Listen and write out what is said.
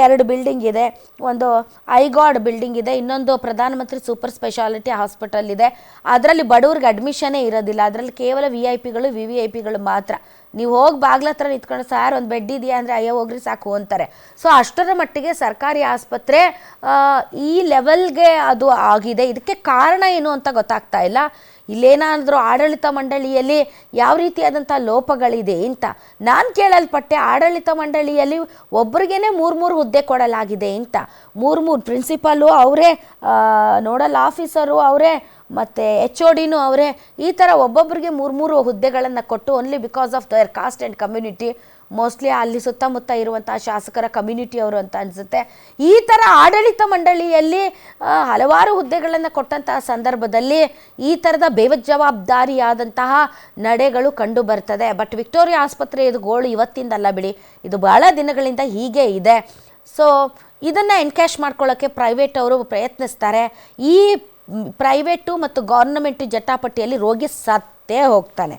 2 building ಇದೆ. ಒಂದು ಐಗಾಡ್ building ಇದೆ, ಇನ್ನೊಂದು ಪ್ರಧಾನಮಂತ್ರಿ ಸೂಪರ್ ಸ್ಪೆಷಾಲಿಟಿ ಹಾಸ್ಪಿಟಲ್ ಇದೆ. ಅದರಲ್ಲಿ ಬಡವ್ರಿಗೆ ಅಡ್ಮಿಷನ್ನೇ ಇರೋದಿಲ್ಲ. ಅದರಲ್ಲಿ ಕೇವಲ VIP ಗಳು VVIPಗಳು ಮಾತ್ರ. ನೀವು ಹೋಗಿ ಬಾಗ್ಲ ಹತ್ರ ನಿಂತ್ಕೊಂಡು ಸಾರ್ ಒಂದು ಬೆಡ್ ಇದೆಯಾ ಅಂದರೆ ಅಯ್ಯೋ ಹೋಗ್ರಿ ಸಾಕು ಅಂತಾರೆ. ಸೊ ಅಷ್ಟರ ಮಟ್ಟಿಗೆ ಸರ್ಕಾರಿ ಆಸ್ಪತ್ರೆ ಈ ಲೆವೆಲ್ಗೆ ಅದು ಆಗಿದೆ. ಇದಕ್ಕೆ ಕಾರಣ ಏನು ಅಂತ ಗೊತ್ತಾಗ್ತಾ ಇಲ್ಲ. ಇಲ್ಲೇನಾದರೂ ಆಡಳಿತ ಮಂಡಳಿಯಲ್ಲಿ ಯಾವ ರೀತಿಯಾದಂಥ ಲೋಪಗಳಿದೆ ಅಂತ ನಾನು ಕೇಳಲ್ಪಟ್ಟೆ. ಆಡಳಿತ ಮಂಡಳಿಯಲ್ಲಿ ಒಬ್ರಿಗೇನೆ 3 ಹುದ್ದೆ ಕೊಡಲಾಗಿದೆ ಅಂತ. 3 ಪ್ರಿನ್ಸಿಪಾಲು ಅವರೇ, ನೋಡಲ್ ಆಫೀಸರು ಅವರೇ, ಮತ್ತು HODನೂ ಅವರೇ. ಈ ಥರ ಒಬ್ಬೊಬ್ಬರಿಗೆ 3 ಹುದ್ದೆಗಳನ್ನು ಕೊಟ್ಟು only because of there cost and community, mostly ಅಲ್ಲಿ ಸುತ್ತಮುತ್ತ ಇರುವಂಥ ಶಾಸಕರ ಕಮ್ಯುನಿಟಿಯವರು ಅಂತ ಅನಿಸುತ್ತೆ. ಈ ಥರ ಆಡಳಿತ ಮಂಡಳಿಯಲ್ಲಿ ಹಲವಾರು ಹುದ್ದೆಗಳನ್ನು ಕೊಟ್ಟಂತಹ ಸಂದರ್ಭದಲ್ಲಿ ಈ ಥರದ ಬೇಜವಾಬ್ದಾರಿಯಾದಂತಹ ನಡೆಗಳು ಕಂಡು ಬರ್ತದೆ. ಬಟ್ ವಿಕ್ಟೋರಿಯಾ ಆಸ್ಪತ್ರೆ ಇದು ಗೋಳು ಇವತ್ತಿಂದಲ್ಲ ಬಿಡಿ, ಇದು ಭಾಳ ದಿನಗಳಿಂದ ಹೀಗೆ ಇದೆ. ಸೊ ಇದನ್ನು ಎನ್ಕ್ಯಾಶ್ ಮಾಡ್ಕೊಳ್ಳೋಕ್ಕೆ ಪ್ರೈವೇಟ್ ಅವರು ಪ್ರಯತ್ನಿಸ್ತಾರೆ. ಈ ಪ್ರೈವೇಟು ಮತ್ತು ಗೌರ್ನಮೆಂಟು ಜಟಾಪಟಿಯಲ್ಲಿ ರೋಗಿ ಸತ್ತೇ ಹೋಗ್ತಾನೆ.